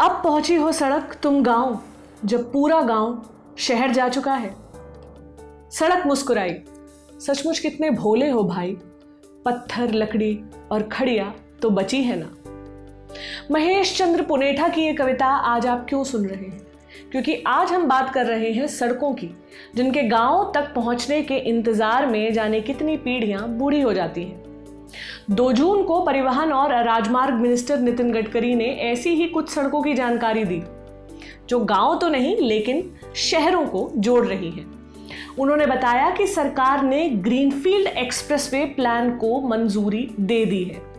अब पहुंची हो सड़क तुम गांव, जब पूरा गांव शहर जा चुका है। सड़क मुस्कुराई, सचमुच कितने भोले हो भाई, पत्थर लकड़ी और खड़िया तो बची है ना। महेश चंद्र पुनेठा की ये कविता आज आप क्यों सुन रहे हैं? क्योंकि आज हम बात कर रहे हैं सड़कों की, जिनके गांव तक पहुंचने के इंतजार में जाने कितनी पीढ़ियां बूढ़ी हो जाती हैं। 2 जून को परिवहन और राजमार्ग मिनिस्टर नितिन गडकरी ने ऐसी ही कुछ सड़कों की जानकारी दी, जो गांव तो नहीं लेकिन शहरों को जोड़ रही हैं। उन्होंने बताया कि सरकार ने ग्रीनफील्ड एक्सप्रेसवे प्लान को मंजूरी दे दी है।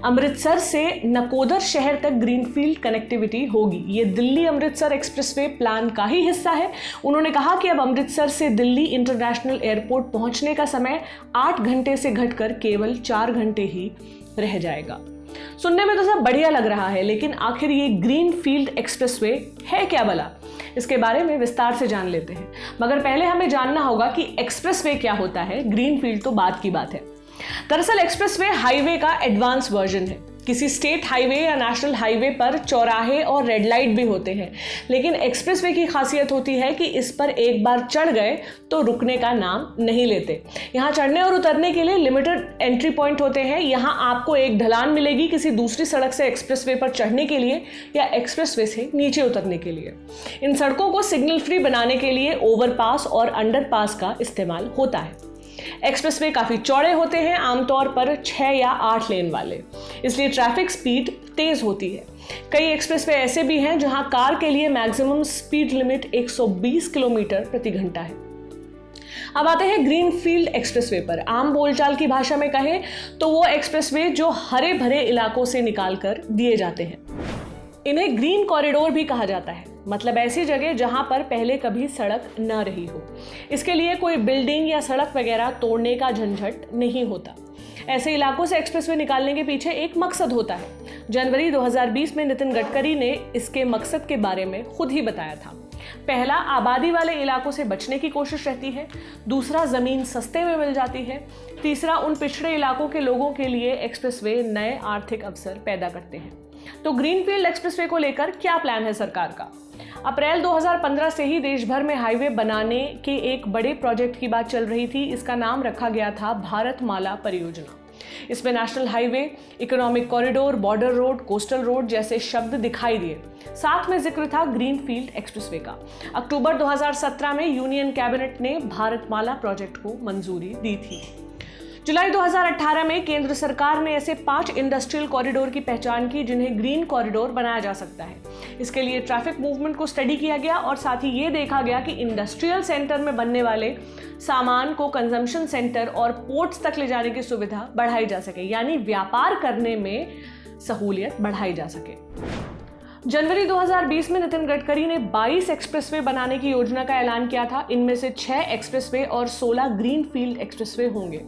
अमृतसर से नकोदर शहर तक ग्रीनफील्ड कनेक्टिविटी होगी। ये दिल्ली अमृतसर एक्सप्रेसवे प्लान का ही हिस्सा है। उन्होंने कहा कि अब अमृतसर से दिल्ली इंटरनेशनल एयरपोर्ट पहुंचने का समय 8 घंटे से घटकर केवल 4 घंटे ही रह जाएगा। सुनने में तो सब बढ़िया लग रहा है, लेकिन आखिर ये ग्रीनफील्ड एक्सप्रेसवे है क्या भला? इसके बारे में विस्तार से जान लेते हैं। मगर पहले हमें जानना होगा कि एक्सप्रेसवे क्या होता है। ग्रीनफील्ड तो बात की बात है। दरअसल एक्सप्रेसवे हाईवे का एडवांस वर्जन है। किसी स्टेट हाईवे या नेशनल हाईवे पर चौराहे और रेड लाइट भी होते हैं, लेकिन एक्सप्रेसवे की खासियत होती है कि इस पर एक बार चढ़ गए तो रुकने का नाम नहीं लेते। यहाँ चढ़ने और उतरने के लिए लिमिटेड एंट्री पॉइंट होते हैं। यहाँ आपको एक ढलान मिलेगी किसी दूसरी सड़क से एक्सप्रेसवे पर चढ़ने के लिए या एक्सप्रेसवे से नीचे उतरने के लिए। इन सड़कों को सिग्नल फ्री बनाने के लिए ओवरपास और अंडरपास का इस्तेमाल होता है। एक्सप्रेसवे काफी चौड़े होते हैं, आमतौर पर 6 या 8 लेन वाले, इसलिए ट्रैफिक स्पीड तेज होती है। कई एक्सप्रेसवे ऐसे भी हैं जहां कार के लिए मैक्सिमम स्पीड लिमिट 120 किलोमीटर प्रति घंटा है। अब आते हैं ग्रीनफील्ड एक्सप्रेसवे पर। आम बोलचाल की भाषा में कहें तो वो एक्सप्रेसवे जो हरे भरे इलाकों से निकालकर दिए जाते हैं। इन्हें ग्रीन कॉरिडोर भी कहा जाता है, मतलब ऐसी जगह जहां पर पहले कभी सड़क न रही हो। इसके लिए कोई बिल्डिंग या सड़क वगैरह तोड़ने का झंझट नहीं होता। ऐसे इलाकों से एक्सप्रेसवे निकालने के पीछे एक मकसद होता है। जनवरी 2020 में नितिन गडकरी ने इसके मकसद के बारे में खुद ही बताया था। पहला, आबादी वाले इलाकों से बचने की कोशिश रहती है। दूसरा, जमीन सस्ते में मिल जाती है। तीसरा, उन पिछड़े इलाकों के लोगों के लिए एक्सप्रेसवे नए आर्थिक अवसर पैदा करते हैं। तो ग्रीनफील्ड एक्सप्रेसवे को लेकर क्या प्लान है सरकार का? अप्रैल 2015 से ही देश भर में हाईवे बनाने के एक बड़े प्रोजेक्ट की बात चल रही थी। इसका नाम रखा गया था भारतमाला परियोजना। इसमें national highway, economic corridor, border road, coastal road जैसे शब्द दिखाई दिए। साथ में जिक्र था ग्रीनफील्ड एक्सप्रेसवे का। अक्टूबर 2017 में यूनियन कैबिनेट ने भारतमाला प्रोजेक्ट को मंजूरी दी थी। जुलाई 2018 में केंद्र सरकार ने ऐसे 5 इंडस्ट्रियल कॉरिडोर की पहचान की जिन्हें ग्रीन कॉरिडोर बनाया जा सकता है। इसके लिए ट्रैफिक मूवमेंट को स्टडी किया गया और साथ ही ये देखा गया कि इंडस्ट्रियल सेंटर में बनने वाले सामान को कंजम्पशन सेंटर और पोर्ट्स तक ले जाने की सुविधा बढ़ाई जा सके, यानी व्यापार करने में सहूलियत बढ़ाई जा सके। जनवरी 2020 में नितिन गडकरी ने 22 एक्सप्रेसवे बनाने की योजना का ऐलान किया था। इनमें से 6 एक्सप्रेसवे और 16 ग्रीनफील्ड एक्सप्रेसवे होंगे।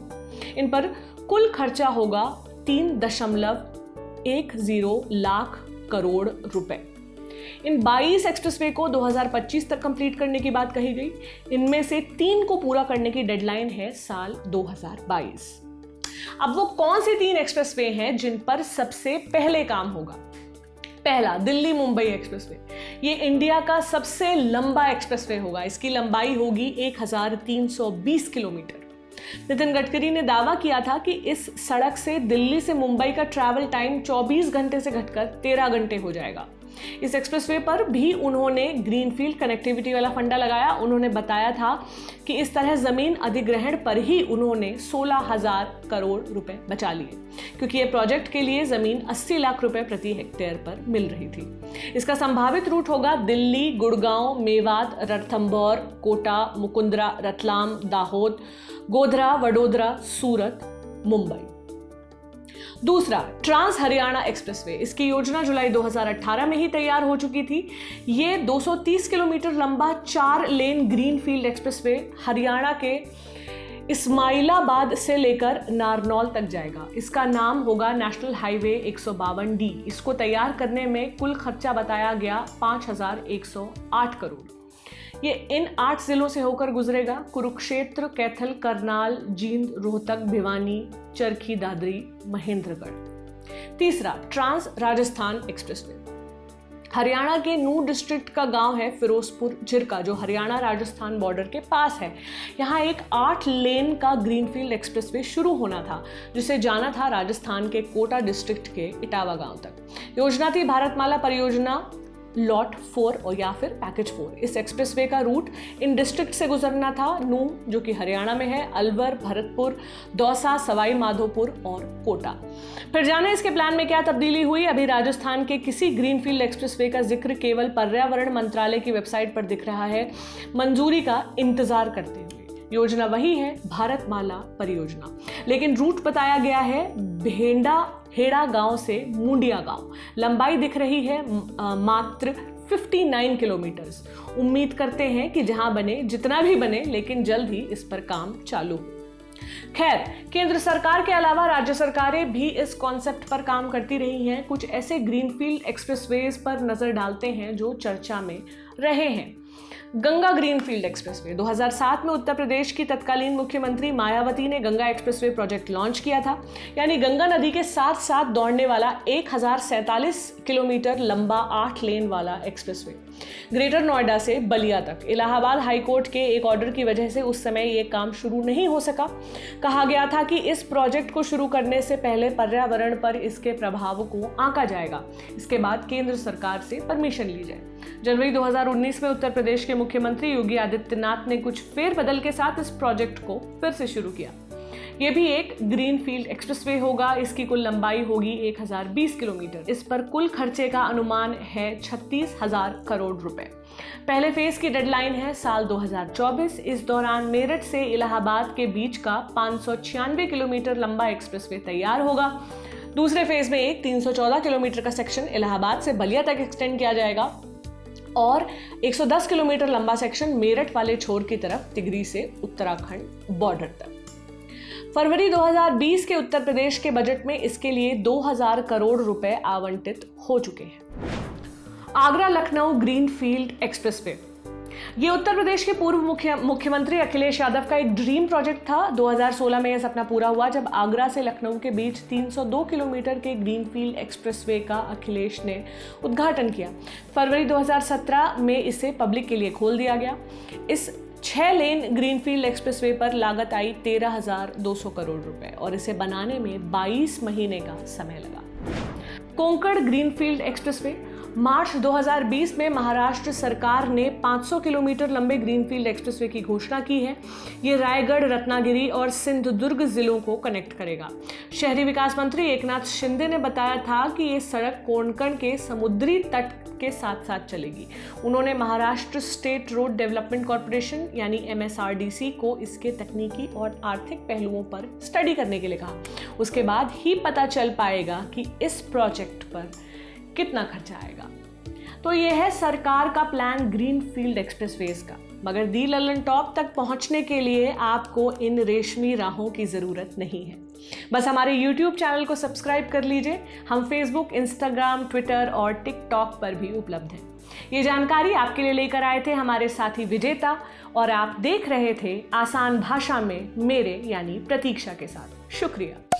इन पर कुल खर्चा होगा 3.10 लाख करोड़ रुपए। इन 22 एक्सप्रेसवे को 2025 तक कंप्लीट करने की बात कही गई। इनमें से 3 को पूरा करने की डेडलाइन है साल 2022। अब वो कौन से 3 एक्सप्रेसवे हैं जिन पर सबसे पहले काम होगा? पहला, दिल्ली मुंबई एक्सप्रेसवे। ये इंडिया का सबसे लंबा एक्सप्रेसवे होगा। इसकी लंबाई होगी 1320 किलोमीटर। नितिन गडकरी ने दावा किया था कि इस सड़क से दिल्ली से मुंबई का ट्रैवल टाइम 24 घंटे से घटकर 13 घंटे हो जाएगा। इस एक्सप्रेसवे पर भी उन्होंने ग्रीनफील्ड कनेक्टिविटी वाला फंडा लगाया। उन्होंने बताया था कि इस तरह जमीन अधिग्रहण पर ही उन्होंने 16,000 करोड़ रुपए बचा लिए, क्योंकि ये प्रोजेक्ट के लिए जमीन 80 लाख रुपए प्रति हेक्टेयर पर मिल रही थी। इसका संभावित रूट होगा दिल्ली, गुड़गांव, मेवात, रणथंभौर, कोटा, मुकुंदरा, रतलाम, दाहोद, गोधरा, वडोदरा, सूरत, मुंबई। दूसरा, ट्रांस हरियाणा एक्सप्रेसवे। इसकी योजना जुलाई 2018 में ही तैयार हो चुकी थी। ये 230 किलोमीटर लंबा 4 लेन ग्रीनफील्ड एक्सप्रेसवे हरियाणा के इस्माइलाबाद से लेकर नारनौल तक जाएगा। इसका नाम होगा नेशनल हाईवे 152D। इसको तैयार करने में कुल खर्चा बताया गया 5,108 करोड़। ये इन 8 जिलों से होकर गुजरेगा: कुरुक्षेत्र, कैथल, करनाल, जींद, रोहतक, भिवानी, चरखी दादरी, महेंद्रगढ़। तीसरा, ट्रांस राजस्थान एक्सप्रेसवे। हरियाणा के नूह डिस्ट्रिक्ट का गांव है फिरोजपुर झिरका, जो हरियाणा राजस्थान बॉर्डर के पास है। यहाँ एक 8 लेन का ग्रीनफील्ड एक्सप्रेसवे शुरू होना था, जिसे जाना था राजस्थान के कोटा डिस्ट्रिक्ट के इटावा गांव तक। योजना थी भारतमाला परियोजना लॉट 4 और या फिर पैकेज 4। इस एक्सप्रेसवे का रूट इन डिस्ट्रिक्ट से गुजरना था। नूह, जो कि हरियाणा में है, अलवर, भरतपुर, दौसा, सवाई माधोपुर और कोटा। फिर जाने इसके प्लान में क्या तब्दीली हुई। अभी राजस्थान के किसी ग्रीनफील्ड एक्सप्रेसवे का जिक्र केवल पर्यावरण मंत्रालय की वेबसाइट पर दिख रहा है, मंजूरी का इंतजार करते हुए। योजना वही है, भारतमाला परियोजना, लेकिन रूट बताया गया है हेड़ा गांव से मुंडिया गांव। लंबाई दिख रही है मात्र 59 किलोमीटर। उम्मीद करते हैं कि जहां बने, जितना भी बने, लेकिन जल्द ही इस पर काम चालू। खैर, केंद्र सरकार के अलावा राज्य सरकारें भी इस कॉन्सेप्ट पर काम करती रही हैं। कुछ ऐसे ग्रीनफील्ड एक्सप्रेसवेज पर नजर डालते हैं जो चर्चा में रहे हैं। गंगा ग्रीनफील्ड एक्सप्रेसवे 2007 में उत्तर प्रदेश की तत्कालीन मुख्यमंत्री मायावती ने गंगा एक्सप्रेसवे प्रोजेक्ट लॉन्च किया था, यानी गंगा नदी के साथ साथ दौड़ने वाला 1047 किलोमीटर लंबा 8 लेन वाला एक्सप्रेसवे ग्रेटर नोएडा से बलिया तक। इलाहाबाद हाईकोर्ट के एक ऑर्डर की वजह से उस समय ये काम शुरू नहीं हो सका। कहा गया था कि इस प्रोजेक्ट को शुरू करने से पहले पर्यावरण पर इसके प्रभाव को आंका जाएगा, इसके बाद केंद्र सरकार से परमिशन ली जाए। जनवरी 2019 में उत्तर प्रदेश के मुख्यमंत्री योगी आदित्यनाथ ने कुछ फेरबदल के साथ इस प्रोजेक्ट को फिर से शुरू किया। ये भी एक ग्रीनफील्ड एक्सप्रेसवे होगा। इसकी कुल लंबाई होगी 1020 किलोमीटर। इस पर कुल खर्चे का अनुमान है 36,000 करोड़ रुपए। पहले फेज की डेडलाइन है साल 2024। इस दौरान मेरठ से इलाहाबाद के बीच का 596 किलोमीटर लंबा एक्सप्रेसवे तैयार होगा। दूसरे फेज में एक 314 किलोमीटर का सेक्शन इलाहाबाद से बलिया तक एक्सटेंड किया जाएगा और 110 किलोमीटर लंबा सेक्शन मेरठ वाले छोर की तरफ तिगरी से उत्तराखंड बॉर्डर तक। फरवरी 2020 के उत्तर प्रदेश के बजट में इसके लिए 2000 करोड़ रुपए आवंटित हो चुके हैं। आगरा लखनऊ ग्रीनफील्ड एक्सप्रेसवे, ये उत्तर प्रदेश के पूर्व मुख्यमंत्री अखिलेश यादव का एक ड्रीम प्रोजेक्ट था। 2016 में यह सपना पूरा हुआ जब आगरा से लखनऊ के बीच 302 किलोमीटर के ग्रीनफील्ड एक्सप्रेसवे का अखिलेश ने उद्घाटन किया। फरवरी 2017 में इसे पब्लिक के लिए खोल दिया गया। इस 6 लेन ग्रीनफील्ड एक्सप्रेसवे पर लागत आई 13,200 करोड़ रुपए और इसे बनाने में 22 महीने का समय लगा। कोंकण ग्रीनफील्ड एक्सप्रेसवे, मार्च 2020 में महाराष्ट्र सरकार ने 500 किलोमीटर लंबे ग्रीनफील्ड एक्सप्रेसवे की घोषणा की है। ये रायगढ़, रत्नागिरी और सिंधुदुर्ग जिलों को कनेक्ट करेगा। शहरी विकास मंत्री एकनाथ शिंदे ने बताया था कि ये सड़क कोंकण के समुद्री तट के साथ साथ चलेगी। उन्होंने Maharashtra state road development corporation यानी MSRDC को इसके तकनीकी और आर्थिक पहलुओं पर स्टडी करने के लिए कहा। उसके बाद ही पता चल पाएगा कि इस प्रोजेक्ट पर कितना खर्चा आएगा। तो यह है सरकार का प्लान ग्रीनफील्ड एक्सप्रेसवेज का। मगर दी लल्लन टॉप तक पहुंचने के लिए आपको इन रेशमी राहों की ज़रूरत नहीं है। बस हमारे YouTube चैनल को सब्सक्राइब कर लीजिए। हम Facebook, Instagram, Twitter और TikTok पर भी उपलब्ध हैं। ये जानकारी आपके लिए लेकर आए थे हमारे साथी विजेता और आप देख रहे थे आसान भाषा में मेरे यानी प्रतीक्षा के साथ। शुक्रिया।